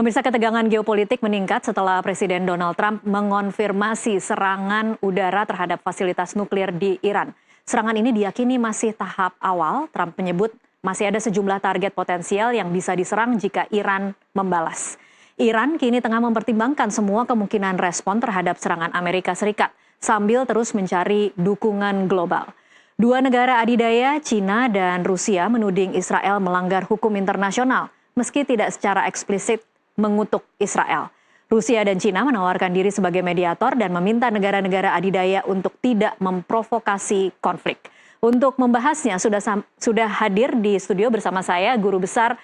Pemirsa, ketegangan geopolitik meningkat setelah Presiden Donald Trump mengonfirmasi serangan udara terhadap fasilitas nuklir di Iran. Serangan ini diyakini masih tahap awal. Trump menyebut masih ada sejumlah target potensial yang bisa diserang jika Iran membalas. Iran kini tengah mempertimbangkan semua kemungkinan respon terhadap serangan Amerika Serikat sambil terus mencari dukungan global. Dua negara adidaya, China dan Rusia, menuding Israel melanggar hukum internasional meski tidak secara eksplisit mengutuk Israel. Rusia dan China menawarkan diri sebagai mediator dan meminta negara-negara adidaya untuk tidak memprovokasi konflik. Untuk membahasnya sudah hadir di studio bersama saya Guru Besar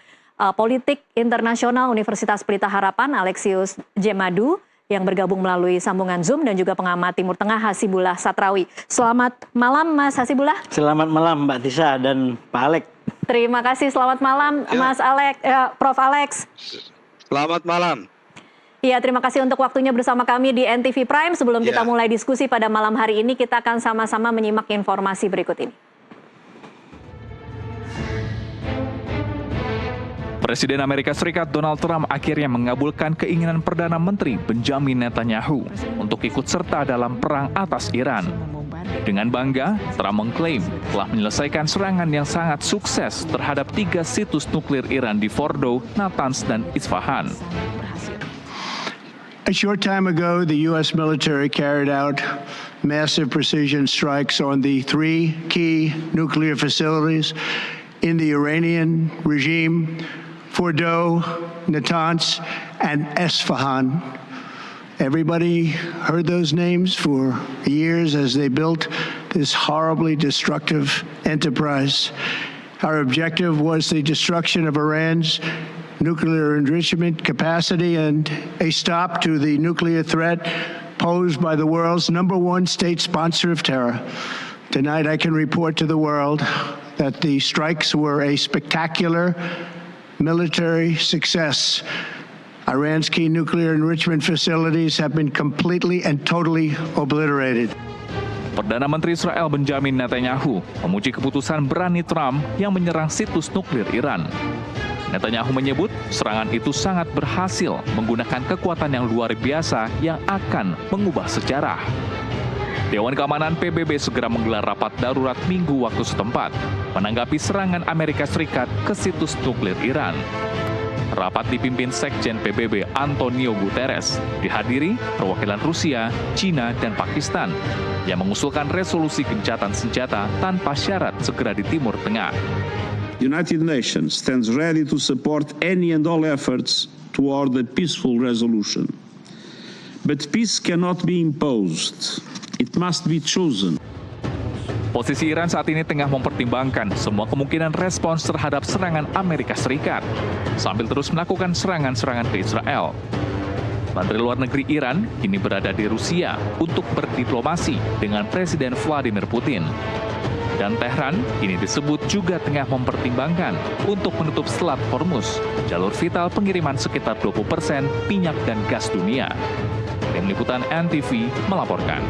Politik Internasional Universitas Pelita Harapan Alexius Jemadu yang bergabung melalui sambungan Zoom, dan juga pengamat Timur Tengah Hasibullah Satrawi. Selamat malam Mas Hasibullah. Selamat malam Mbak Tisa dan Pak Alex. Terima kasih, selamat malam Mas Alex, Prof Alex. Selamat malam. Iya, terima kasih untuk waktunya bersama kami di NTV Prime. Sebelum kita mulai diskusi pada malam hari ini, kita akan sama-sama menyimak informasi berikut ini. Presiden Amerika Serikat Donald Trump akhirnya mengabulkan keinginan Perdana Menteri Benjamin Netanyahu untuk ikut serta dalam perang atas Iran. Dengan bangga, Trump mengklaim telah menyelesaikan serangan yang sangat sukses terhadap 3 situs nuklir Iran di Fordow, Natanz, dan Isfahan. A short time ago, the U.S. military carried out massive precision strikes on the 3 key nuclear facilities in the Iranian regime: Fordow, Natanz, and Isfahan. Everybody heard those names for years as they built this horribly destructive enterprise. Our objective was the destruction of Iran's nuclear enrichment capacity and a stop to the nuclear threat posed by the world's #1 state sponsor of terror. Tonight I can report to the world that the strikes were a spectacular military success. Iran's key nuclear enrichment facilities have been completely and totally obliterated. Perdana Menteri Israel Benjamin Netanyahu memuji keputusan berani Trump yang menyerang situs nuklir Iran. Netanyahu menyebut serangan itu sangat berhasil menggunakan kekuatan yang luar biasa yang akan mengubah sejarah. Dewan Keamanan PBB segera menggelar rapat darurat Minggu waktu setempat menanggapi serangan Amerika Serikat ke situs nuklir Iran. Rapat dipimpin Sekjen PBB Antonio Guterres, dihadiri perwakilan Rusia, China, dan Pakistan yang mengusulkan resolusi gencatan senjata tanpa syarat segera di Timur Tengah. United Nations stands ready to support any and all efforts toward a peaceful resolution. But peace cannot be imposed. It must be chosen. Posisi Iran saat ini tengah mempertimbangkan semua kemungkinan respons terhadap serangan Amerika Serikat, sambil terus melakukan serangan-serangan ke Israel. Menteri Luar Negeri Iran kini berada di Rusia untuk berdiplomasi dengan Presiden Vladimir Putin. Dan Tehran kini disebut juga tengah mempertimbangkan untuk menutup Selat Hormuz, jalur vital pengiriman sekitar 20% minyak dan gas dunia. Tim Liputan NTV melaporkan.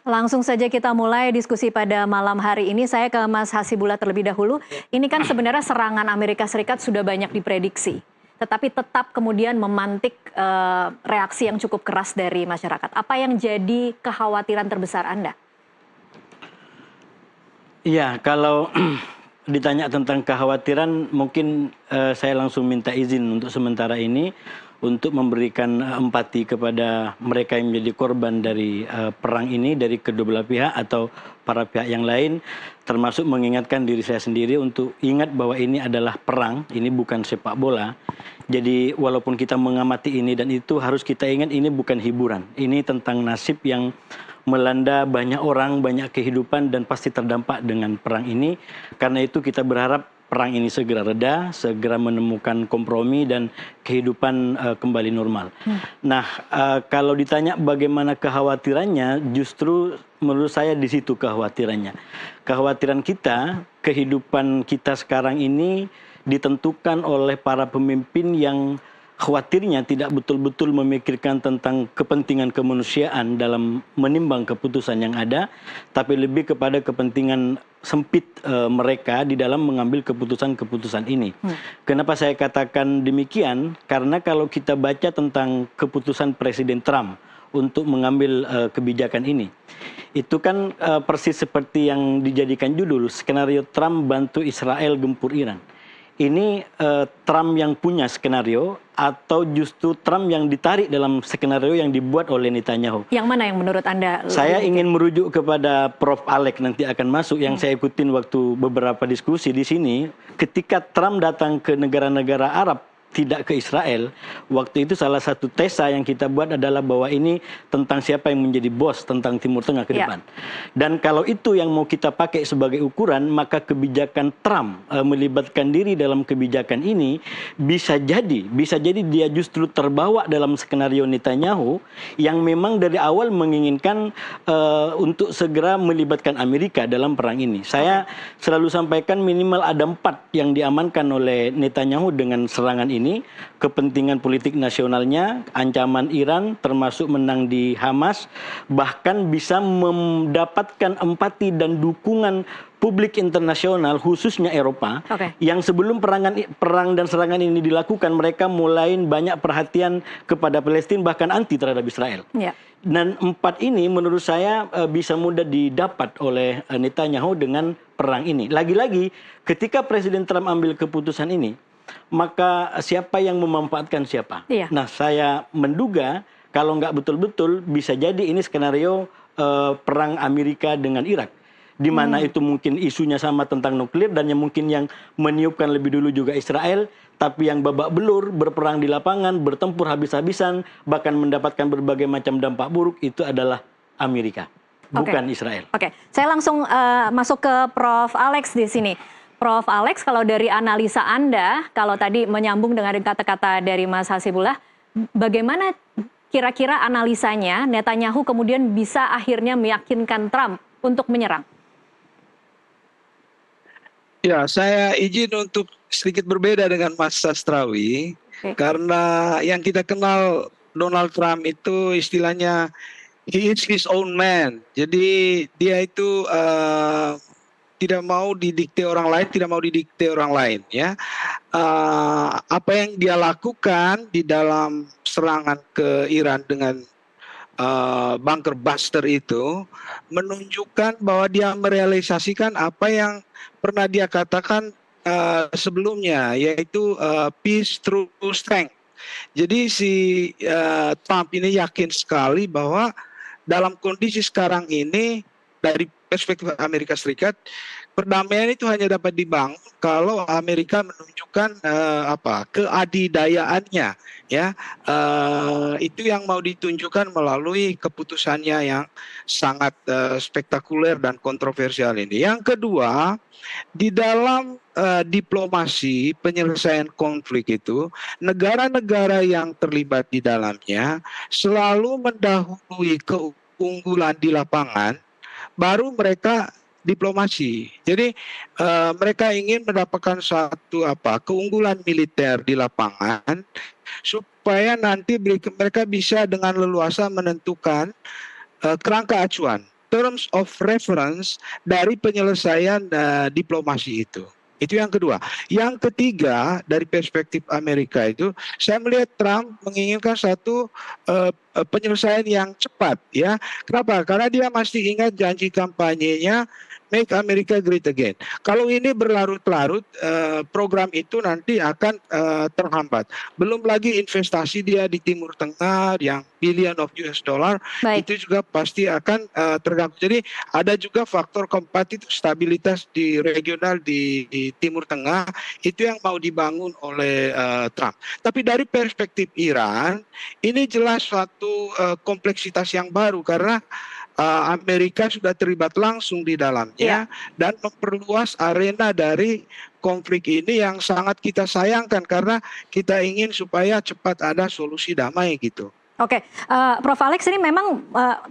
Langsung saja kita mulai diskusi pada malam hari ini. Saya ke Mas Hasibullah terlebih dahulu. Ini kan sebenarnya serangan Amerika Serikat sudah banyak diprediksi, tetapi tetap kemudian memantik reaksi yang cukup keras dari masyarakat. Apa yang jadi kekhawatiran terbesar Anda? Iya, kalau ditanya tentang kekhawatiran, mungkin saya langsung minta izin untuk sementara ini untuk memberikan empati kepada mereka yang menjadi korban dari perang ini, dari kedua belah pihak atau para pihak yang lain, termasuk mengingatkan diri saya sendiri untuk ingat bahwa ini adalah perang, ini bukan sepak bola. Jadi walaupun kita mengamati ini dan itu, harus kita ingat ini bukan hiburan. Ini tentang nasib yang melanda banyak orang, banyak kehidupan, dan pasti terdampak dengan perang ini. Karena itu kita berharap perang ini segera reda, segera menemukan kompromi dan kehidupan kembali normal. Nah, kalau ditanya bagaimana kekhawatirannya, justru menurut saya di situ kekhawatirannya. Kekhawatiran kita, kehidupan kita sekarang ini ditentukan oleh para pemimpin yang khawatirnya tidak betul-betul memikirkan tentang kepentingan kemanusiaan dalam menimbang keputusan yang ada, tapi lebih kepada kepentingan sempit mereka di dalam mengambil keputusan-keputusan ini. Kenapa saya katakan demikian? Karena kalau kita baca tentang keputusan Presiden Trump untuk mengambil kebijakan ini, itu kan persis seperti yang dijadikan judul, skenario Trump bantu Israel gempur Iran. Ini Trump yang punya skenario atau justru Trump yang ditarik dalam skenario yang dibuat oleh Netanyahu? Yang mana yang menurut Anda? Saya ingin merujuk kepada Prof. Alex nanti akan masuk yang saya ikutin waktu beberapa diskusi di sini. Ketika Trump datang ke negara-negara Arab, tidak ke Israel, waktu itu salah satu tesa yang kita buat adalah bahwa ini tentang siapa yang menjadi bos tentang Timur Tengah ke depan. Dan kalau itu yang mau kita pakai sebagai ukuran, maka kebijakan Trump melibatkan diri dalam kebijakan ini bisa jadi dia justru terbawa dalam skenario Netanyahu yang memang dari awal menginginkan untuk segera melibatkan Amerika dalam perang ini. Saya selalu sampaikan minimal ada 4 yang diamankan oleh Netanyahu dengan serangan ini. Kepentingan politik nasionalnya, ancaman Iran termasuk menang di Hamas, bahkan bisa mendapatkan empati dan dukungan publik internasional khususnya Eropa yang sebelum perang dan serangan ini dilakukan mereka mulai banyak perhatian kepada Palestina bahkan anti terhadap Israel. Dan 4 ini menurut saya bisa mudah didapat oleh Netanyahu dengan perang ini. Lagi-lagi ketika Presiden Trump ambil keputusan ini, maka siapa yang memanfaatkan siapa? Nah, saya menduga kalau nggak betul-betul bisa jadi ini skenario perang Amerika dengan Irak, di mana itu mungkin isunya sama tentang nuklir dan yang mungkin yang meniupkan lebih dulu juga Israel, tapi yang babak belur berperang di lapangan, bertempur habis-habisan, bahkan mendapatkan berbagai macam dampak buruk itu adalah Amerika, bukan Israel. Saya langsung masuk ke Prof. Alex di sini. Prof. Alex, kalau dari analisa Anda, kalau tadi menyambung dengan kata-kata dari Mas Hasibullah, bagaimana kira-kira analisanya Netanyahu kemudian bisa akhirnya meyakinkan Trump untuk menyerang? Ya, saya izin untuk sedikit berbeda dengan Mas Sastrawi, karena yang kita kenal Donald Trump itu istilahnya he is his own man. Jadi dia itu tidak mau didikte orang lain, tidak mau didikte orang lain, ya. Apa yang dia lakukan di dalam serangan ke Iran dengan bunker buster itu menunjukkan bahwa dia merealisasikan apa yang pernah dia katakan sebelumnya, yaitu peace through strength. Jadi si Trump ini yakin sekali bahwa dalam kondisi sekarang ini dari perspektif Amerika Serikat, perdamaian itu hanya dapat dibangun kalau Amerika menunjukkan keadidayaannya, ya. Itu yang mau ditunjukkan melalui keputusannya yang sangat spektakuler dan kontroversial ini. Yang kedua, di dalam diplomasi penyelesaian konflik itu, negara-negara yang terlibat di dalamnya selalu mendahului keunggulan di lapangan, baru mereka diplomasi. Jadi mereka ingin mendapatkan suatu keunggulan militer di lapangan supaya nanti mereka bisa dengan leluasa menentukan kerangka acuan, terms of reference dari penyelesaian diplomasi itu. Itu yang kedua. Yang ketiga, dari perspektif Amerika itu, saya melihat Trump menginginkan satu penyelesaian yang cepat, ya. Kenapa? Karena dia masih ingat janji kampanyenya Make America Great Again. Kalau ini berlarut-larut, program itu nanti akan terhambat. Belum lagi investasi dia di Timur Tengah yang billion of US dollar, itu juga pasti akan terganggu. Jadi ada juga faktor keempat itu stabilitas di regional di Timur Tengah, itu yang mau dibangun oleh Trump. Tapi dari perspektif Iran, ini jelas suatu kompleksitas yang baru karena Amerika sudah terlibat langsung di dalamnya dan memperluas arena dari konflik ini yang sangat kita sayangkan karena kita ingin supaya cepat ada solusi damai gitu. Oke, Prof. Alex, ini memang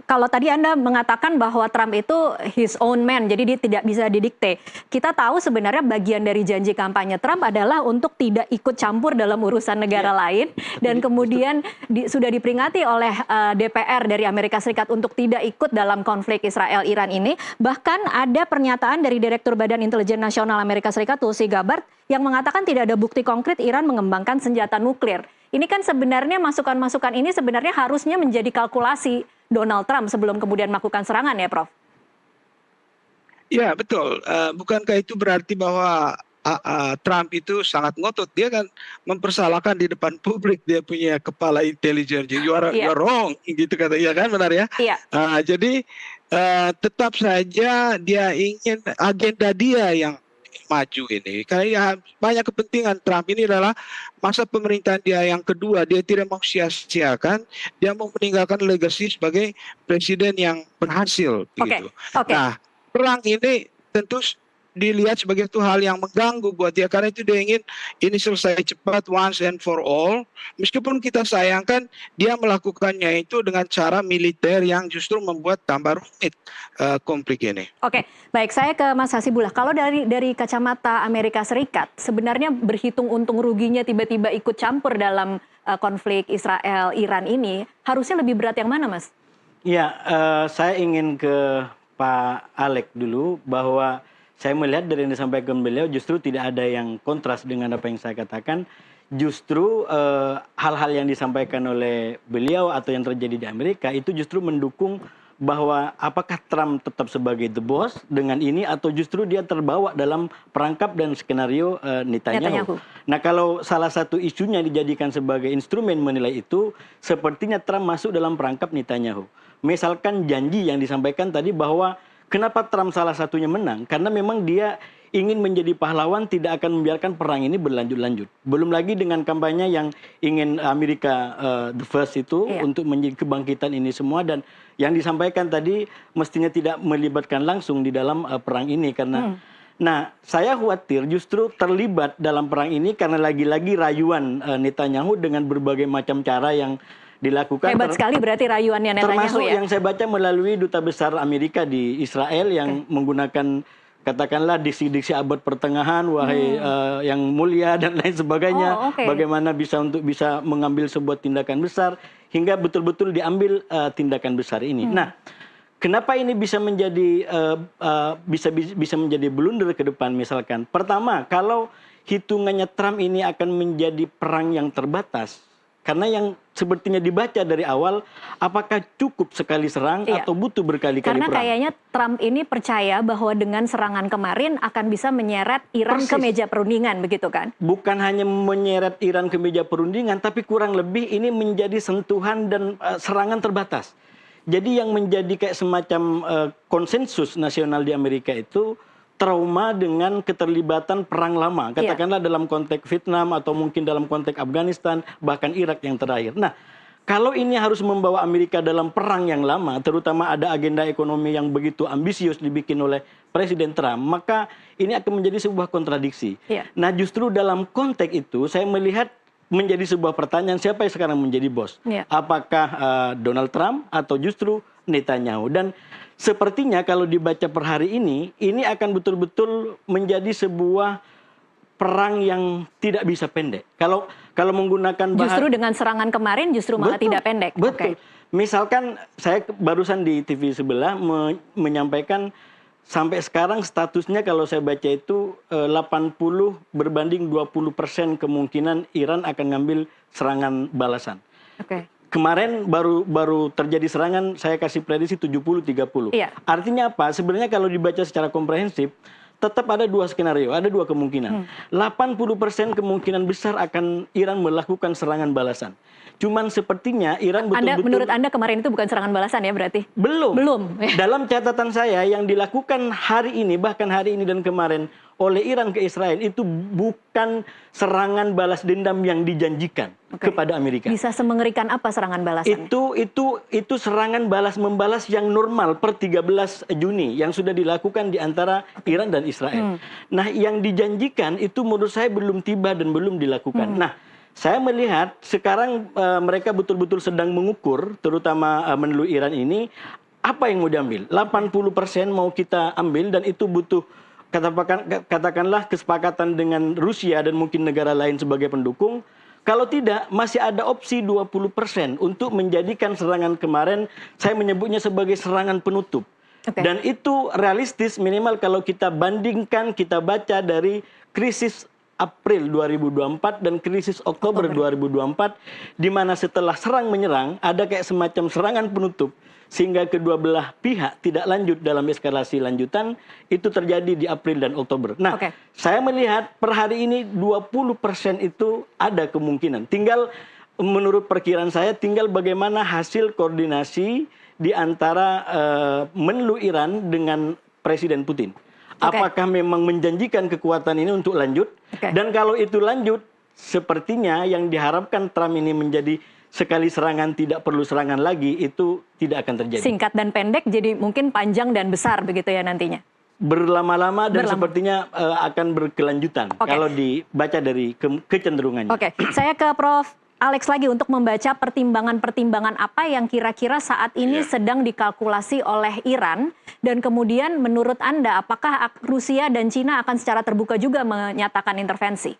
kalau tadi Anda mengatakan bahwa Trump itu his own man, jadi dia tidak bisa didikte. Kita tahu sebenarnya bagian dari janji kampanye Trump adalah untuk tidak ikut campur dalam urusan negara lain, dan kemudian sudah diperingati oleh DPR dari Amerika Serikat untuk tidak ikut dalam konflik Israel-Iran ini. Bahkan ada pernyataan dari Direktur Badan Intelijen Nasional Amerika Serikat, Tulsi Gabbard, yang mengatakan tidak ada bukti konkret Iran mengembangkan senjata nuklir. Ini kan sebenarnya masukan-masukan ini sebenarnya harusnya menjadi kalkulasi Donald Trump sebelum kemudian melakukan serangan ya, Prof? Ya, betul. Bukankah itu berarti bahwa Trump itu sangat ngotot? Dia kan mempersalahkan di depan publik dia punya kepala intelijen. You're wrong, gitu kata. Iya kan, benar ya? Iya. Jadi tetap saja dia ingin agenda dia yang maju ini. Karena ya, banyak kepentingan Trump ini adalah masa pemerintahan dia yang kedua. Dia tidak mau sia-siakan. Dia mau meninggalkan legacy sebagai presiden yang berhasil. Begitu. Nah, perang ini tentu dilihat sebagai itu hal yang mengganggu buat dia, karena itu dia ingin ini selesai cepat once and for all. Meskipun kita sayangkan dia melakukannya itu dengan cara militer yang justru membuat tambah rumit konflik ini. Oke, baik, saya ke Mas Hasibullah. Kalau dari kacamata Amerika Serikat, sebenarnya berhitung untung ruginya tiba-tiba ikut campur dalam konflik Israel-Iran ini, harusnya lebih berat yang mana, Mas? Ya, saya ingin ke Pak Alex dulu, bahwa saya melihat dari yang disampaikan beliau justru tidak ada yang kontras dengan apa yang saya katakan. Justru hal-hal yang disampaikan oleh beliau atau yang terjadi di Amerika itu justru mendukung bahwa apakah Trump tetap sebagai the boss dengan ini, atau justru dia terbawa dalam perangkap dan skenario Netanyahu. Nah, kalau salah satu isunya dijadikan sebagai instrumen menilai itu, sepertinya Trump masuk dalam perangkap Netanyahu. Misalkan janji yang disampaikan tadi bahwa kenapa Trump salah satunya menang? Karena memang dia ingin menjadi pahlawan, tidak akan membiarkan perang ini berlanjut-lanjut. Belum lagi dengan kampanye yang ingin Amerika the first itu untuk menjadi kebangkitan ini semua, dan yang disampaikan tadi mestinya tidak melibatkan langsung di dalam perang ini karena nah, saya khawatir justru terlibat dalam perang ini karena lagi-lagi rayuan Netanyahu dengan berbagai macam cara yang dilakukan. Hebat sekali berarti rayuannya Netanyahu, termasuk ya? Yang saya baca melalui Duta Besar Amerika di Israel yang menggunakan katakanlah diksi-diksi abad pertengahan, wahai yang mulia dan lain sebagainya. Bagaimana bisa mengambil sebuah tindakan besar hingga betul-betul diambil tindakan besar ini. Nah, kenapa ini bisa menjadi bisa menjadi blunder ke depan misalkan? Pertama, kalau hitungannya Trump ini akan menjadi perang yang terbatas. Karena yang sepertinya dibaca dari awal, apakah cukup sekali serang atau butuh berkali-kali perang? Karena kayaknya Trump ini percaya bahwa dengan serangan kemarin akan bisa menyeret Iran ke meja perundingan, begitu kan? Bukan hanya menyeret Iran ke meja perundingan, tapi kurang lebih ini menjadi sentuhan dan serangan terbatas. Jadi yang menjadi kayak semacam konsensus nasional di Amerika itu trauma dengan keterlibatan perang lama, katakanlah dalam konteks Vietnam atau mungkin dalam konteks Afghanistan, bahkan Irak yang terakhir. Nah, kalau ini harus membawa Amerika dalam perang yang lama, terutama ada agenda ekonomi yang begitu ambisius dibikin oleh Presiden Trump, maka ini akan menjadi sebuah kontradiksi. Nah, justru dalam konteks itu saya melihat menjadi sebuah pertanyaan, siapa yang sekarang menjadi bos? Apakah Donald Trump atau justru Netanyahu? Dan sepertinya kalau dibaca per hari ini akan betul-betul menjadi sebuah perang yang tidak bisa pendek. Kalau menggunakan justru dengan serangan kemarin justru malah tidak pendek. Betul. Misalkan saya barusan di TV sebelah menyampaikan sampai sekarang statusnya kalau saya baca itu 80 berbanding 20% kemungkinan Iran akan ngambil serangan balasan. Kemarin baru terjadi serangan, saya kasih prediksi 70-30. Artinya apa? Sebenarnya kalau dibaca secara komprehensif, tetap ada dua skenario, ada dua kemungkinan. 80% kemungkinan besar akan Iran melakukan serangan balasan. Cuman sepertinya Iran betul-betul... Menurut Anda kemarin itu bukan serangan balasan ya berarti? Belum. Dalam catatan saya yang dilakukan hari ini, bahkan hari ini dan kemarin oleh Iran ke Israel itu bukan serangan balas dendam yang dijanjikan kepada Amerika. Bisa semengerikan apa serangan balasan? Itu serangan balas-membalas yang normal per 13 Juni yang sudah dilakukan di antara Iran dan Israel. Nah, yang dijanjikan itu menurut saya belum tiba dan belum dilakukan. Nah, Saya melihat sekarang mereka betul-betul sedang mengukur, terutama menlu Iran ini, apa yang mau diambil. 80% mau kita ambil dan itu butuh katakanlah kesepakatan dengan Rusia dan mungkin negara lain sebagai pendukung. Kalau tidak, masih ada opsi 20% untuk menjadikan serangan kemarin, saya menyebutnya sebagai serangan penutup. Dan itu realistis minimal kalau kita bandingkan, kita baca dari krisis April 2024 dan krisis Oktober 2024, di mana setelah serang menyerang, ada kayak semacam serangan penutup, sehingga kedua belah pihak tidak lanjut dalam eskalasi lanjutan, itu terjadi di April dan Oktober. Nah, saya melihat per hari ini 20% itu ada kemungkinan. Tinggal menurut perkiraan saya, tinggal bagaimana hasil koordinasi di antara menlu Iran dengan Presiden Putin. Apakah memang menjanjikan kekuatan ini untuk lanjut? Dan kalau itu lanjut, sepertinya yang diharapkan Trump ini menjadi sekali serangan tidak perlu serangan lagi, itu tidak akan terjadi. Singkat dan pendek, jadi mungkin panjang dan besar begitu ya nantinya? Berlama-lama dan sepertinya akan berkelanjutan kalau dibaca dari kecenderungannya. Saya ke Prof. Alex lagi untuk membaca pertimbangan-pertimbangan apa yang kira-kira saat ini sedang dikalkulasi oleh Iran, dan kemudian menurut Anda apakah Rusia dan Cina akan secara terbuka juga menyatakan intervensi?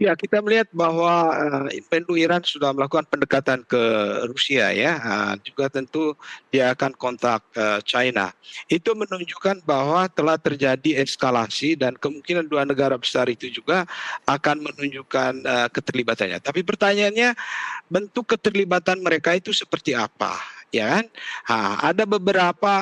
Ya, kita melihat bahwa menlu Iran sudah melakukan pendekatan ke Rusia ya, juga tentu dia akan kontak China. Itu menunjukkan bahwa telah terjadi eskalasi dan kemungkinan dua negara besar itu juga akan menunjukkan keterlibatannya. Tapi pertanyaannya, bentuk keterlibatan mereka itu seperti apa? Ya kan? Ada beberapa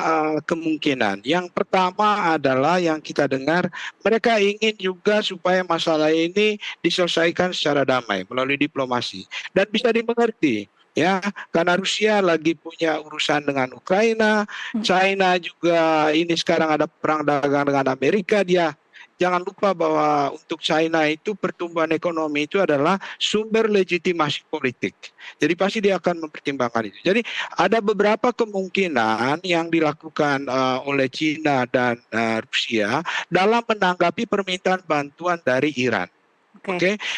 kemungkinan. Yang pertama adalah yang kita dengar, mereka ingin juga supaya masalah ini diselesaikan secara damai melalui diplomasi dan bisa dimengerti. Ya, karena Rusia lagi punya urusan dengan Ukraina, China juga ini sekarang ada perang dagang dengan Amerika. Dia jangan lupa bahwa untuk China itu pertumbuhan ekonomi itu adalah sumber legitimasi politik. Jadi pasti dia akan mempertimbangkan itu. Jadi ada beberapa kemungkinan yang dilakukan oleh China dan Rusia dalam menanggapi permintaan bantuan dari Iran.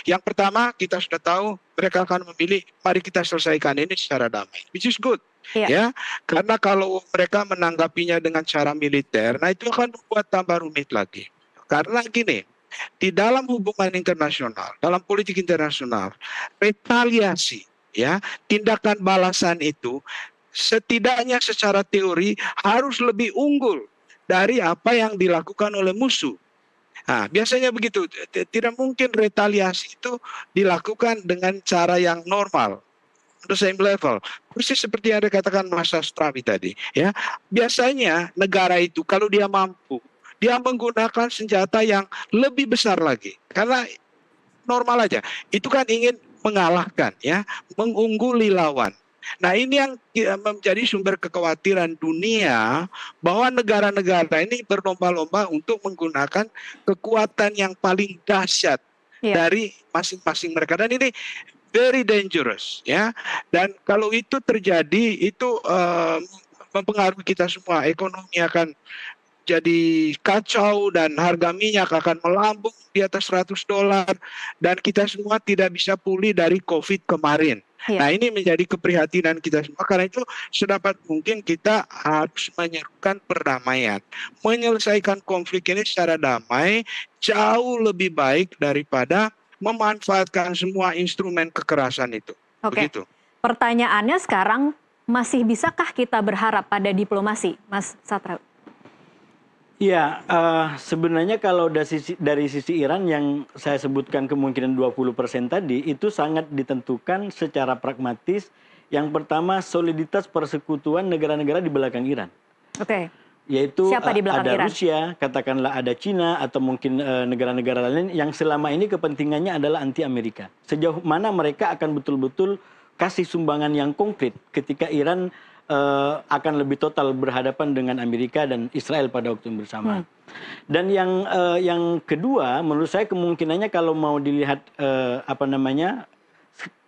Yang pertama kita sudah tahu mereka akan memilih mari kita selesaikan ini secara damai, which is good. Ya, karena kalau mereka menanggapinya dengan cara militer, nah itu akan membuat tambah rumit lagi. Karena gini, di dalam hubungan internasional, dalam politik internasional, retaliasi, ya, tindakan balasan itu setidaknya secara teori harus lebih unggul dari apa yang dilakukan oleh musuh. Nah, biasanya begitu, tidak mungkin retaliasi itu dilakukan dengan cara yang normal. The same level, persis seperti yang dikatakan Mas Astrawi tadi, ya. Biasanya negara itu kalau dia mampu, dia menggunakan senjata yang lebih besar lagi. Karena normal aja. Itu kan ingin mengalahkan, ya, mengungguli lawan. Nah, ini yang menjadi sumber kekhawatiran dunia bahwa negara-negara ini berlomba-lomba untuk menggunakan kekuatan yang paling dahsyat dari masing-masing mereka. Dan ini very dangerous, ya. Dan kalau itu terjadi, itu mempengaruhi kita semua. Ekonomi akan jadi kacau dan harga minyak akan melambung di atas $100 dan kita semua tidak bisa pulih dari COVID kemarin. Nah, ini menjadi keprihatinan kita semua. Karena itu sedapat mungkin kita harus menyerukan perdamaian, menyelesaikan konflik ini secara damai jauh lebih baik daripada memanfaatkan semua instrumen kekerasan itu. Begitu. Pertanyaannya sekarang, masih bisakah kita berharap pada diplomasi, Mas Satrawi? Ya, sebenarnya kalau dari sisi Iran yang saya sebutkan kemungkinan 20% tadi, itu sangat ditentukan secara pragmatis. Yang pertama, soliditas persekutuan negara-negara di belakang Iran. Yaitu siapa di belakang ada Iran? Rusia, katakanlah ada Cina, atau mungkin negara-negara lain yang selama ini kepentingannya adalah anti-Amerika. Sejauh mana mereka akan betul-betul kasih sumbangan yang konkret ketika Iran akan lebih total berhadapan dengan Amerika dan Israel pada waktu yang bersamaan. Dan yang kedua, menurut saya kemungkinannya kalau mau dilihat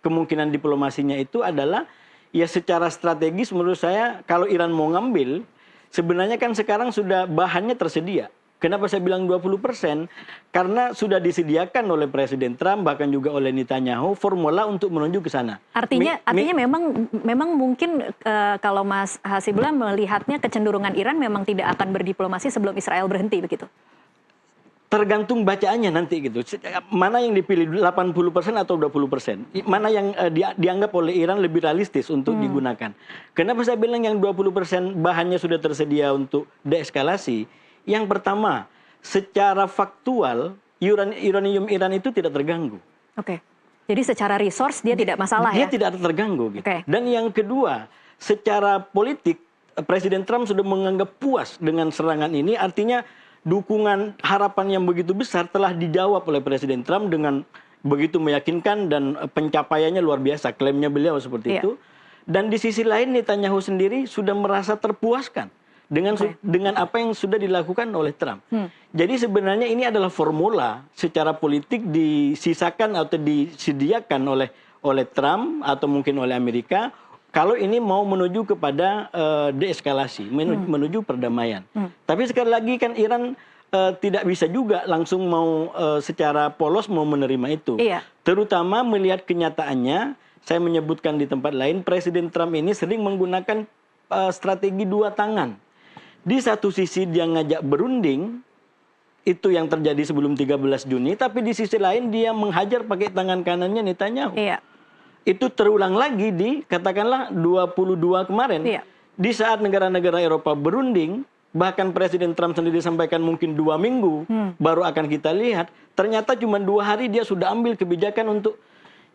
kemungkinan diplomasinya itu adalah ya secara strategis menurut saya kalau Iran mau ngambil, sebenarnya kan sekarang sudah bahannya tersedia. Kenapa saya bilang 20%? Karena sudah disediakan oleh Presiden Trump, bahkan juga oleh Netanyahu, formula untuk menuju ke sana. Artinya memang mungkin kalau Mas Hasibullah melihatnya kecenderungan Iran memang tidak akan berdiplomasi sebelum Israel berhenti begitu. Tergantung bacaannya nanti gitu. Mana yang dipilih 80% atau 20%? Mana yang dianggap oleh Iran lebih realistis untuk digunakan? Kenapa saya bilang yang 20% bahannya sudah tersedia untuk deeskalasi? Yang pertama, secara faktual uranium Iran itu tidak terganggu. Oke. Jadi secara resource dia tidak masalah ya? Dia tidak terganggu gitu. Oke. Dan yang kedua, secara politik Presiden Trump sudah menganggap puas dengan serangan ini, artinya dukungan harapan yang begitu besar telah dijawab oleh Presiden Trump dengan begitu meyakinkan dan pencapaiannya luar biasa, klaimnya beliau seperti itu. Dan di sisi lain Netanyahu sendiri sudah merasa terpuaskan dengan apa yang sudah dilakukan oleh Trump. Jadi sebenarnya ini adalah formula secara politik disisakan atau disediakan oleh Trump atau mungkin oleh Amerika kalau ini mau menuju kepada deeskalasi, menuju perdamaian. Tapi sekali lagi kan Iran tidak bisa juga langsung mau secara polos mau menerima itu. Iya. Terutama melihat kenyataannya, saya menyebutkan di tempat lain, Presiden Trump ini sering menggunakan strategi dua tangan. Di satu sisi dia ngajak berunding, itu yang terjadi sebelum 13 Juni, tapi di sisi lain dia menghajar pakai tangan kanannya Netanyahu. Iya. Itu terulang lagi di katakanlah 22 kemarin. Iya. Di saat negara-negara Eropa berunding, bahkan Presiden Trump sendiri sampaikan mungkin 2 minggu baru akan kita lihat, ternyata cuma 2 hari dia sudah ambil kebijakan untuk.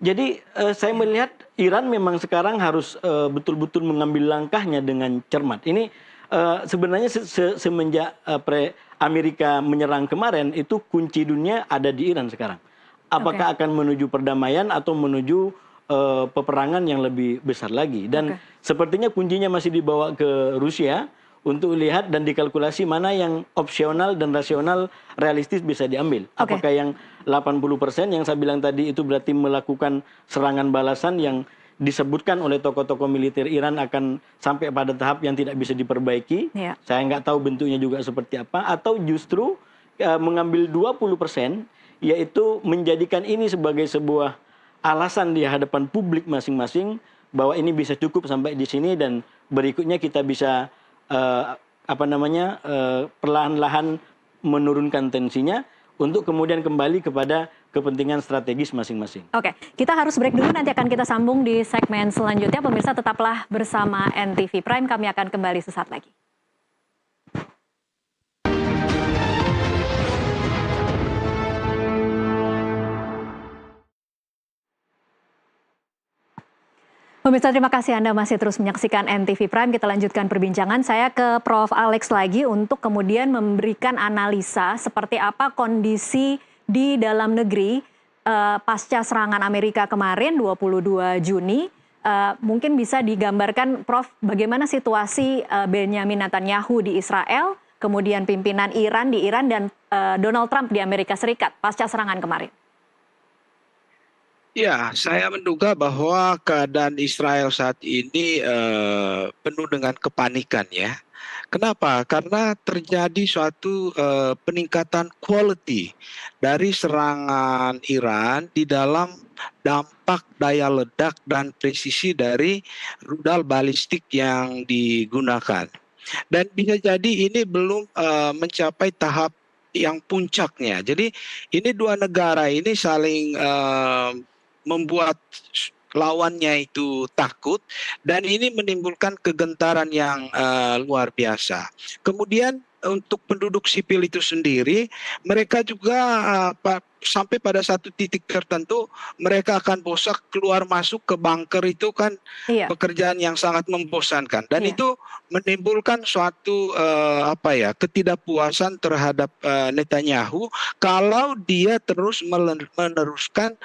Jadi saya melihat Iran memang sekarang harus betul-betul mengambil langkahnya dengan cermat. Ini sebenarnya semenjak Amerika menyerang kemarin, itu kunci dunia ada di Iran sekarang. Apakah akan menuju perdamaian atau menuju peperangan yang lebih besar lagi. Dan sepertinya kuncinya masih dibawa ke Rusia untuk lihat dan dikalkulasi mana yang opsional dan rasional realistis bisa diambil. Apakah yang 80% yang saya bilang tadi itu berarti melakukan serangan balasan yang disebutkan oleh tokoh-tokoh militer Iran akan sampai pada tahap yang tidak bisa diperbaiki. Saya nggak tahu bentuknya juga seperti apa. Atau justru mengambil 20%, yaitu menjadikan ini sebagai sebuah alasan di hadapan publik masing-masing bahwa ini bisa cukup sampai di sini dan berikutnya kita bisa perlahan-lahan menurunkan tensinya untuk kemudian kembali kepada kepentingan strategis masing-masing. Oke, kita harus break dulu, nanti akan kita sambung di segmen selanjutnya. Pemirsa tetaplah bersama NTV Prime, kami akan kembali sesaat lagi. Pemirsa, terima kasih Anda masih terus menyaksikan NTV Prime. Kita lanjutkan perbincangan. Saya ke Prof. Alex lagi untuk kemudian memberikan analisa seperti apa kondisi di dalam negeri pasca serangan Amerika kemarin 22 Juni. Mungkin bisa digambarkan, Prof, bagaimana situasi Benjamin Netanyahu di Israel, kemudian pimpinan Iran di Iran, dan Donald Trump di Amerika Serikat pasca serangan kemarin. Ya, saya menduga bahwa keadaan Israel saat ini penuh dengan kepanikan ya. Kenapa? Karena terjadi suatu peningkatan quality dari serangan Iran di dalam dampak daya ledak dan presisi dari rudal balistik yang digunakan. Dan bisa jadi ini belum mencapai tahap yang puncaknya. Jadi ini dua negara ini saling membuat lawannya itu takut dan ini menimbulkan kegentaran yang luar biasa. Kemudian untuk penduduk sipil itu sendiri, mereka juga sampai pada satu titik tertentu mereka akan bosan keluar masuk ke bunker itu kan pekerjaan yang sangat membosankan dan itu menimbulkan suatu ketidakpuasan terhadap Netanyahu kalau dia terus meneruskan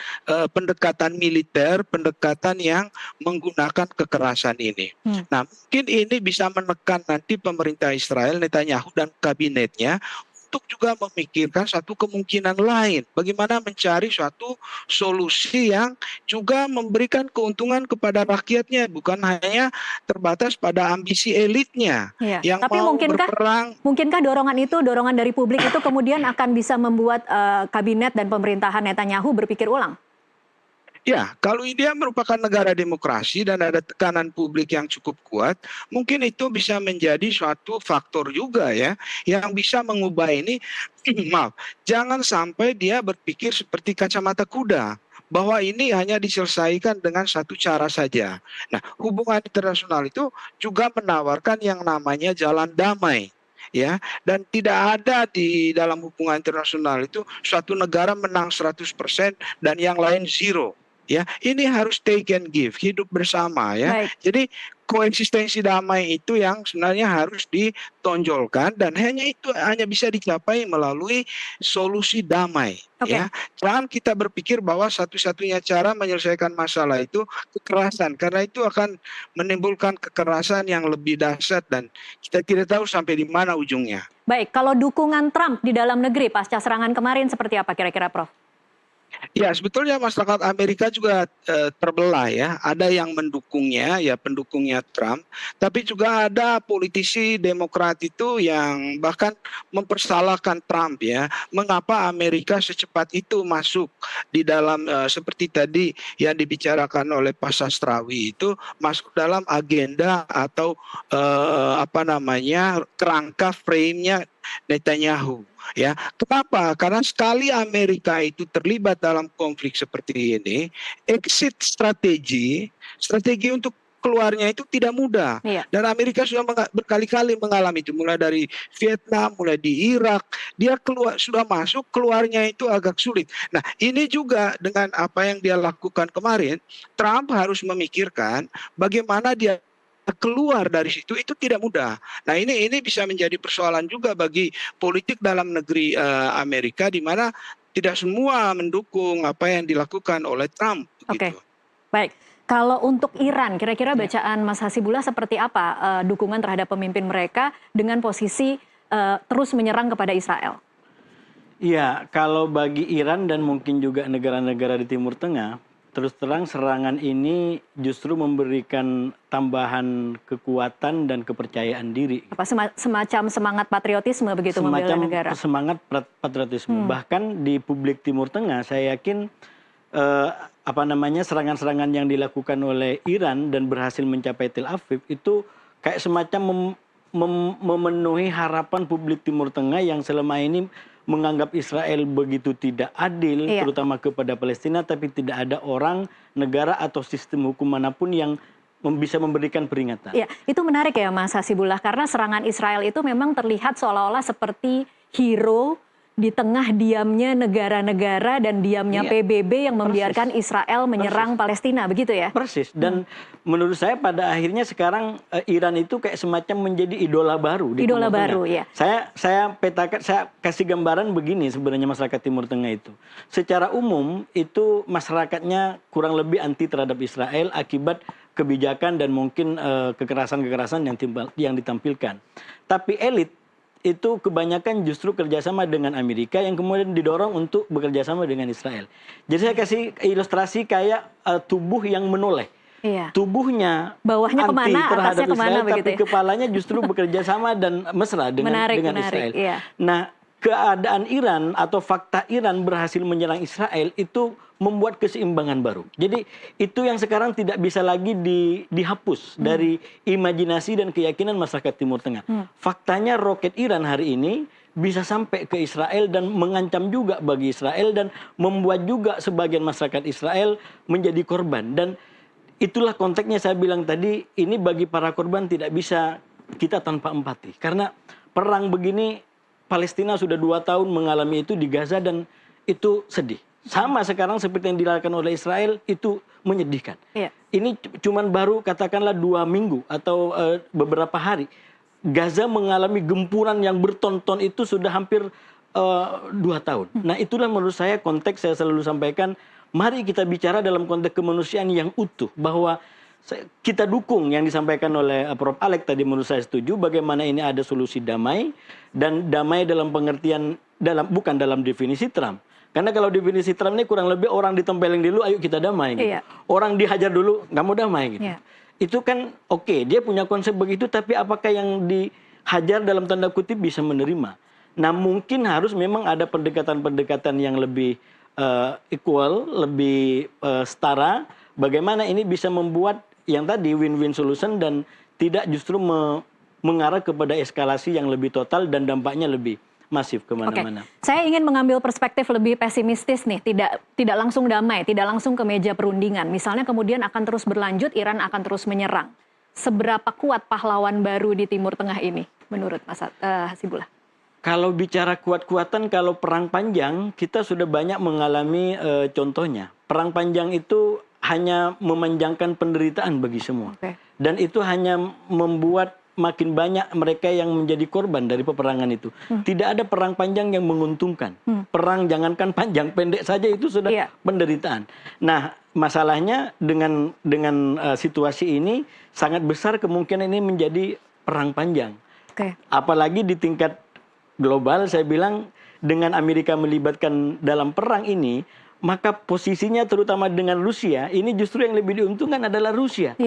pendekatan militer, pendekatan yang menggunakan kekerasan ini. Nah, mungkin ini bisa menekan nanti pemerintah Israel, Netanyahu dan kabinetnya untuk juga memikirkan satu kemungkinan lain. Bagaimana mencari suatu solusi yang juga memberikan keuntungan kepada rakyatnya, bukan hanya terbatas pada ambisi elitnya Iya. yang Tapi mau berperang. mungkinkah dorongan dari publik itu kemudian akan bisa membuat kabinet dan pemerintahan Netanyahu berpikir ulang? Ya, kalau India merupakan negara demokrasi dan ada tekanan publik yang cukup kuat, mungkin itu bisa menjadi suatu faktor juga ya, yang bisa mengubah ini. Maaf, jangan sampai dia berpikir seperti kacamata kuda, bahwa ini hanya diselesaikan dengan satu cara saja. Nah, hubungan internasional itu juga menawarkan yang namanya jalan damai. Ya, dan tidak ada di dalam hubungan internasional itu suatu negara menang 100% dan yang lain zero. Ya, ini harus take and give, hidup bersama ya. Baik. Jadi koeksistensi damai itu yang sebenarnya harus ditonjolkan dan hanya bisa dicapai melalui solusi damai. Oke. Ya, jangan kita berpikir bahwa satu-satunya cara menyelesaikan masalah itu kekerasan, karena itu akan menimbulkan kekerasan yang lebih dahsyat dan kita tidak tahu sampai di mana ujungnya. Baik, kalau dukungan Trump di dalam negeri pasca serangan kemarin seperti apa kira-kira, Prof? Ya, sebetulnya masyarakat Amerika juga terbelah ya. Ada yang mendukungnya, ya pendukungnya Trump. Tapi juga ada politisi Demokrat itu yang bahkan mempersalahkan Trump ya. Mengapa Amerika secepat itu masuk di dalam seperti tadi yang dibicarakan oleh Pak Sastrawi itu masuk dalam agenda atau kerangka frame-nya Netanyahu. Ya, kenapa? Karena sekali Amerika itu terlibat dalam konflik seperti ini, exit strategi untuk keluarnya itu tidak mudah. Iya. Dan Amerika sudah berkali-kali mengalami itu, mulai dari Vietnam, mulai di Irak, dia sudah masuk, keluarnya itu agak sulit. Nah, ini juga dengan apa yang dia lakukan kemarin, Trump harus memikirkan bagaimana dia keluar dari situ, itu tidak mudah. Nah, ini bisa menjadi persoalan juga bagi politik dalam negeri Amerika, di mana tidak semua mendukung apa yang dilakukan oleh Trump. Oke, Gitu. baik. Kalau untuk Iran, kira-kira bacaan Mas Hasibullah seperti apa dukungan terhadap pemimpin mereka dengan posisi terus menyerang kepada Israel? Iya, kalau bagi Iran dan mungkin juga negara-negara di Timur Tengah, terus terang serangan ini justru memberikan tambahan kekuatan dan kepercayaan diri. Apa semacam semangat patriotisme begitu membela negara? Semangat patriotisme. Bahkan di publik Timur Tengah, saya yakin serangan-serangan yang dilakukan oleh Iran dan berhasil mencapai Tel Aviv itu kayak semacam memenuhi harapan publik Timur Tengah yang selama ini menganggap Israel begitu tidak adil, terutama kepada Palestina, tapi tidak ada orang, negara atau sistem hukum manapun yang bisa memberikan peringatan. Iya, itu menarik ya Mas Hasibullah, karena serangan Israel itu memang terlihat seolah-olah seperti hero di tengah diamnya negara-negara dan diamnya PBB yang membiarkan Israel menyerang Palestina, begitu ya? Persis, dan menurut saya pada akhirnya sekarang Iran itu kayak semacam menjadi idola baru di Idola Timur baru, Tengah. ya. Saya kasih gambaran begini sebenarnya masyarakat Timur Tengah itu. Secara umum itu masyarakatnya kurang lebih anti terhadap Israel akibat kebijakan dan mungkin kekerasan-kekerasan yang ditampilkan. Tapi elit itu kebanyakan justru kerjasama dengan Amerika yang kemudian didorong untuk bekerjasama dengan Israel. Jadi saya kasih ilustrasi kayak tubuh yang menoleh. Iya. Tubuhnya bawahnya anti kemana, terhadap atasnya kemana, Israel, begitu tapi ya? kepalanya justru bekerjasama dan mesra dengan Israel. Iya. Nah, keadaan Iran atau fakta Iran berhasil menyerang Israel itu membuat keseimbangan baru. Jadi itu yang sekarang tidak bisa lagi dihapus dari imajinasi dan keyakinan masyarakat Timur Tengah. Faktanya roket Iran hari ini bisa sampai ke Israel dan mengancam juga bagi Israel dan membuat juga sebagian masyarakat Israel menjadi korban. Dan itulah konteksnya saya bilang tadi, ini bagi para korban tidak bisa kita tanpa empati. Karena perang begini, Palestina sudah 2 tahun mengalami itu di Gaza dan itu sedih. Sama sekarang seperti yang dilakukan oleh Israel, itu menyedihkan. Iya. Ini cuman baru katakanlah 2 minggu atau beberapa hari. Gaza mengalami gempuran yang bertonton itu sudah hampir 2 tahun. Nah, itulah menurut saya konteks saya selalu sampaikan, mari kita bicara dalam konteks kemanusiaan yang utuh. Bahwa kita dukung yang disampaikan oleh Prof. Alex tadi, menurut saya setuju bagaimana ini ada solusi damai, dan damai dalam pengertian bukan dalam definisi Trump. Karena kalau definisi Trump ini kurang lebih orang ditempelin dulu, ayo kita damai gitu. Iya. Orang dihajar dulu, nggak mau damai gitu. Iya. Itu kan oke, dia punya konsep begitu, tapi apakah yang dihajar dalam tanda kutip bisa menerima? Nah, mungkin harus memang ada pendekatan-pendekatan yang lebih equal, lebih setara. Bagaimana ini bisa membuat yang tadi win-win solution dan tidak justru mengarah kepada eskalasi yang lebih total dan dampaknya lebih masif kemana-mana. Saya ingin mengambil perspektif lebih pesimistis nih, tidak langsung damai, tidak langsung ke meja perundingan. Misalnya kemudian akan terus berlanjut, Iran akan terus menyerang. Seberapa kuat pahlawan baru di Timur Tengah ini menurut Mas Hasibullah? Kalau bicara kuat-kuatan, kalau perang panjang, kita sudah banyak mengalami contohnya. Perang panjang itu hanya memanjangkan penderitaan bagi semua. Dan itu hanya membuat makin banyak mereka yang menjadi korban dari peperangan itu. Tidak ada perang panjang yang menguntungkan. Perang jangankan panjang, pendek saja itu sudah penderitaan. Nah, masalahnya dengan situasi ini sangat besar kemungkinan ini menjadi perang panjang. Apalagi di tingkat global, saya bilang dengan Amerika melibatkan dalam perang ini, maka posisinya terutama dengan Rusia, ini justru yang lebih diuntungkan adalah Rusia.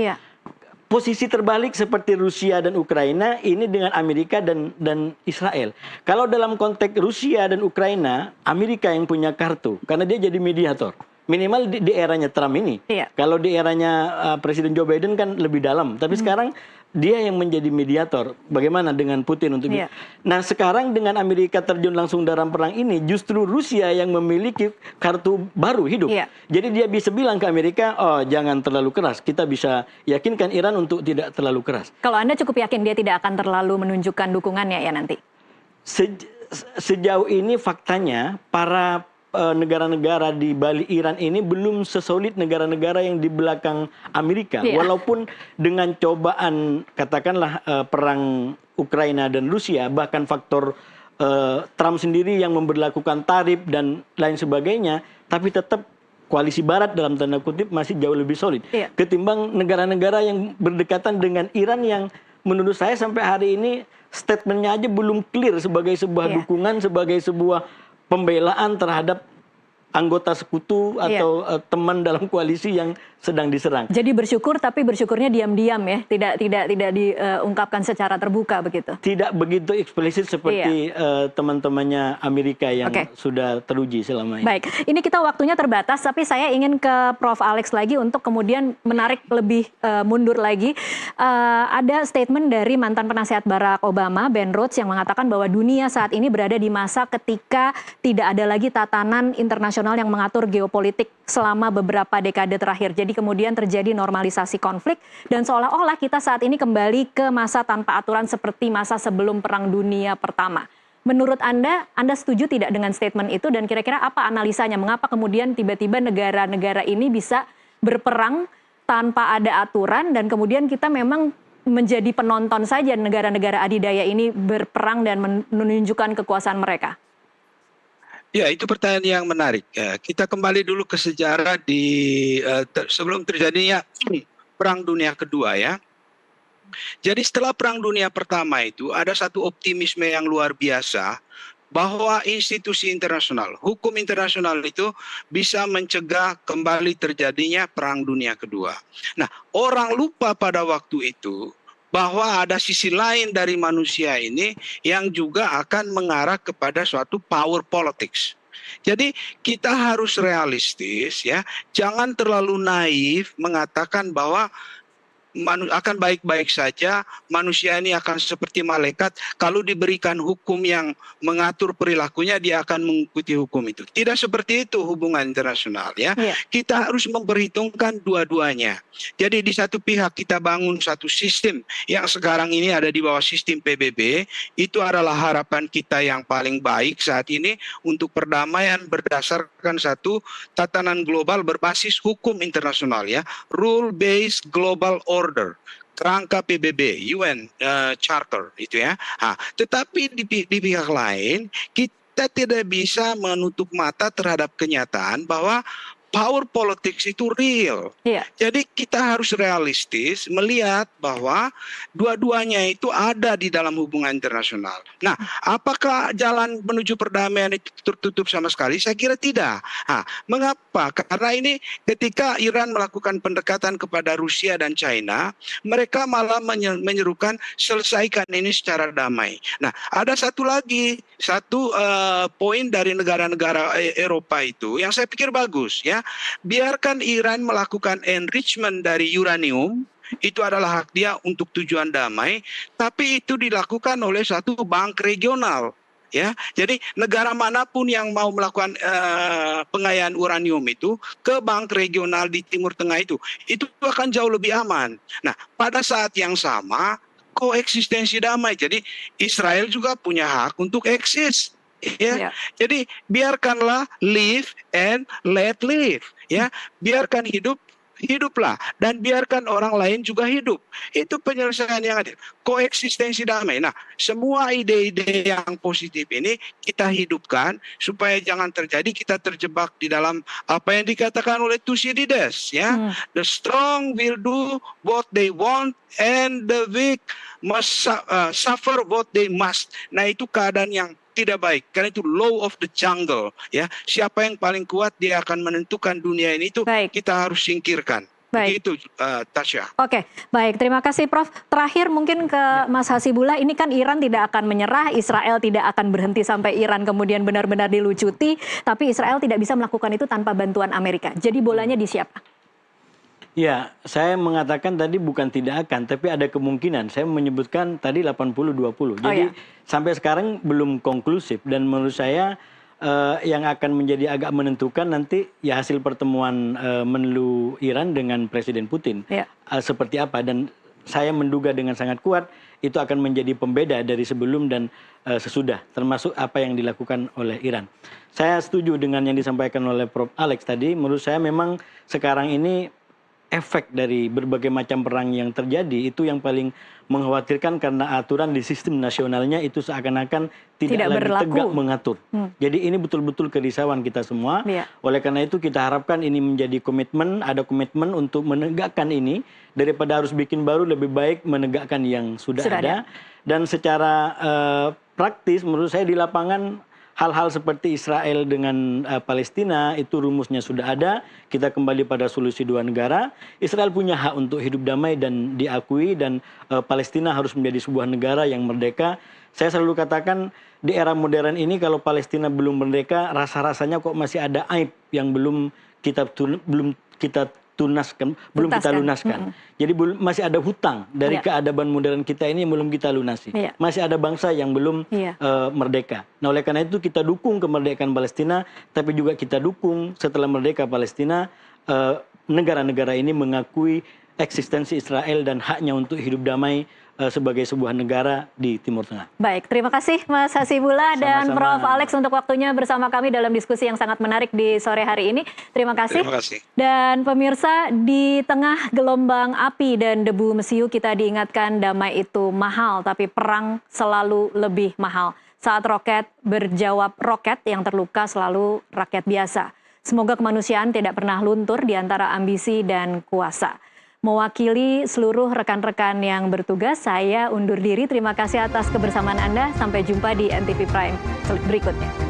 Posisi terbalik seperti Rusia dan Ukraina, ini dengan Amerika dan Israel. Kalau dalam konteks Rusia dan Ukraina, Amerika yang punya kartu, karena dia jadi mediator. Minimal di eranya Trump ini. Kalau di eranya Presiden Joe Biden kan lebih dalam. Tapi sekarang dia yang menjadi mediator. Bagaimana dengan Putin untuk Nah, sekarang dengan Amerika terjun langsung dalam perang ini, justru Rusia yang memiliki kartu baru hidup. Jadi dia bisa bilang ke Amerika, oh jangan terlalu keras. Kita bisa yakinkan Iran untuk tidak terlalu keras. Kalau Anda cukup yakin dia tidak akan terlalu menunjukkan dukungannya ya nanti? Sejauh ini faktanya para negara-negara di balik Iran ini belum sesolid negara-negara yang di belakang Amerika. Walaupun dengan cobaan katakanlah perang Ukraina dan Rusia, bahkan faktor Trump sendiri yang memberlakukan tarif dan lain sebagainya, tapi tetap koalisi Barat dalam tanda kutip masih jauh lebih solid ketimbang negara-negara yang berdekatan dengan Iran yang menurut saya sampai hari ini statementnya aja belum clear sebagai sebuah dukungan, sebagai sebuah pembelaan terhadap anggota sekutu atau teman dalam koalisi yang sedang diserang. Jadi bersyukur, tapi bersyukurnya diam-diam ya, tidak diungkapkan secara terbuka begitu. Tidak begitu eksplisit seperti teman-temannya Amerika yang sudah teruji selama ini. Baik, ini kita waktunya terbatas, tapi saya ingin ke Prof. Alex lagi untuk kemudian menarik lebih mundur lagi. Ada statement dari mantan penasihat Barack Obama, Ben Rhodes, yang mengatakan bahwa dunia saat ini berada di masa ketika tidak ada lagi tatanan internasional yang mengatur geopolitik selama beberapa dekade terakhir. Jadi kemudian terjadi normalisasi konflik dan seolah-olah kita saat ini kembali ke masa tanpa aturan seperti masa sebelum Perang Dunia Pertama. Menurut Anda setuju tidak dengan statement itu, dan kira-kira apa analisanya? Mengapa kemudian tiba-tiba negara-negara ini bisa berperang tanpa ada aturan dan kemudian kita memang menjadi penonton saja negara-negara adidaya ini berperang dan menunjukkan kekuasaan mereka? Ya, itu pertanyaan yang menarik. Kita kembali dulu ke sejarah sebelum terjadinya Perang Dunia Kedua ya. Jadi setelah Perang Dunia Pertama itu ada satu optimisme yang luar biasa bahwa institusi internasional, hukum internasional itu bisa mencegah kembali terjadinya Perang Dunia Kedua. Nah, orang lupa pada waktu itu bahwa ada sisi lain dari manusia ini yang juga akan mengarah kepada suatu power politics. Jadi kita harus realistis ya, jangan terlalu naif mengatakan bahwa akan baik-baik saja, manusia ini akan seperti malaikat, kalau diberikan hukum yang mengatur perilakunya dia akan mengikuti hukum itu. Tidak seperti itu hubungan internasional ya. Kita harus memperhitungkan dua-duanya. Jadi di satu pihak kita bangun satu sistem yang sekarang ini ada di bawah sistem PBB, itu adalah harapan kita yang paling baik saat ini untuk perdamaian berdasarkan satu tatanan global berbasis hukum internasional ya, rule based global order, kerangka PBB, UN Charter itu ya. Tetapi di pihak lain kita tidak bisa menutup mata terhadap kenyataan bahwa power politics itu real. Iya. Jadi kita harus realistis melihat bahwa dua-duanya itu ada di dalam hubungan internasional. Nah, apakah jalan menuju perdamaian itu tertutup sama sekali? Saya kira tidak. Nah, mengapa? Karena ini ketika Iran melakukan pendekatan kepada Rusia dan China, mereka malah menyerukan selesaikan ini secara damai. Nah, ada satu poin dari negara-negara Eropa itu yang saya pikir bagus, ya. Biarkan Iran melakukan enrichment dari uranium, itu adalah hak dia untuk tujuan damai, tapi itu dilakukan oleh satu bank regional, ya. Jadi negara manapun yang mau melakukan pengayaan uranium itu ke bank regional di Timur Tengah itu akan jauh lebih aman. Nah, pada saat yang sama koeksistensi damai. Jadi Israel juga punya hak untuk eksis. Ya, jadi biarkanlah live and let live, ya, biarkan hiduplah, dan biarkan orang lain juga hidup. Itu penyelesaian yang adil, koeksistensi damai. Nah, semua ide-ide yang positif ini kita hidupkan supaya jangan terjadi kita terjebak di dalam apa yang dikatakan oleh Thucydides, ya. The strong will do what they want and the weak must suffer what they must. Nah, itu keadaan yang tidak baik, karena itu law of the jungle, ya. Siapa yang paling kuat dia akan menentukan dunia ini, itu kita harus singkirkan. Begitu, Tasya. Oke, baik. Terima kasih, Prof. Terakhir mungkin ke Mas Hasibullah, ini kan Iran tidak akan menyerah, Israel tidak akan berhenti sampai Iran kemudian benar-benar dilucuti, tapi Israel tidak bisa melakukan itu tanpa bantuan Amerika. Jadi bolanya di siapa? Ya, saya mengatakan tadi bukan tidak akan, tapi ada kemungkinan. Saya menyebutkan tadi 80-20. Jadi sampai sekarang belum konklusif, dan menurut saya yang akan menjadi agak menentukan nanti ya hasil pertemuan Menlu Iran dengan Presiden Putin. Seperti apa, dan saya menduga dengan sangat kuat itu akan menjadi pembeda dari sebelum dan sesudah, termasuk apa yang dilakukan oleh Iran. Saya setuju dengan yang disampaikan oleh Prof. Alex tadi. Menurut saya memang sekarang ini efek dari berbagai macam perang yang terjadi itu yang paling mengkhawatirkan, karena aturan di sistem nasionalnya itu seakan-akan tidak lagi tegak mengatur. Jadi ini betul-betul kerisauan kita semua. Oleh karena itu kita harapkan ini menjadi komitmen, ada komitmen untuk menegakkan ini, daripada harus bikin baru, lebih baik menegakkan yang sudah ada. Dan secara praktis menurut saya di lapangan hal-hal seperti Israel dengan Palestina itu rumusnya sudah ada. Kita kembali pada solusi dua negara. Israel punya hak untuk hidup damai dan diakui, dan Palestina harus menjadi sebuah negara yang merdeka. Saya selalu katakan di era modern ini kalau Palestina belum merdeka, rasa-rasanya kok masih ada aib yang belum kita lunaskan. Jadi masih ada hutang dari keadaban modern kita ini yang belum kita lunasi. Masih ada bangsa yang belum merdeka. Nah, oleh karena itu kita dukung kemerdekaan Palestina, tapi juga kita dukung setelah merdeka Palestina, negara-negara ini mengakui eksistensi Israel dan haknya untuk hidup damai sebagai sebuah negara di Timur Tengah. Baik, terima kasih Mas Hasibullah dan Prof. Alex untuk waktunya bersama kami dalam diskusi yang sangat menarik di sore hari ini. Terima kasih. Terima kasih. Dan pemirsa, di tengah gelombang api dan debu mesiu kita diingatkan damai itu mahal, tapi perang selalu lebih mahal. Saat roket berjawab roket, yang terluka selalu rakyat biasa. Semoga kemanusiaan tidak pernah luntur di antara ambisi dan kuasa. Mewakili seluruh rekan-rekan yang bertugas, saya undur diri. Terima kasih atas kebersamaan Anda. Sampai jumpa di NTV Prime berikutnya.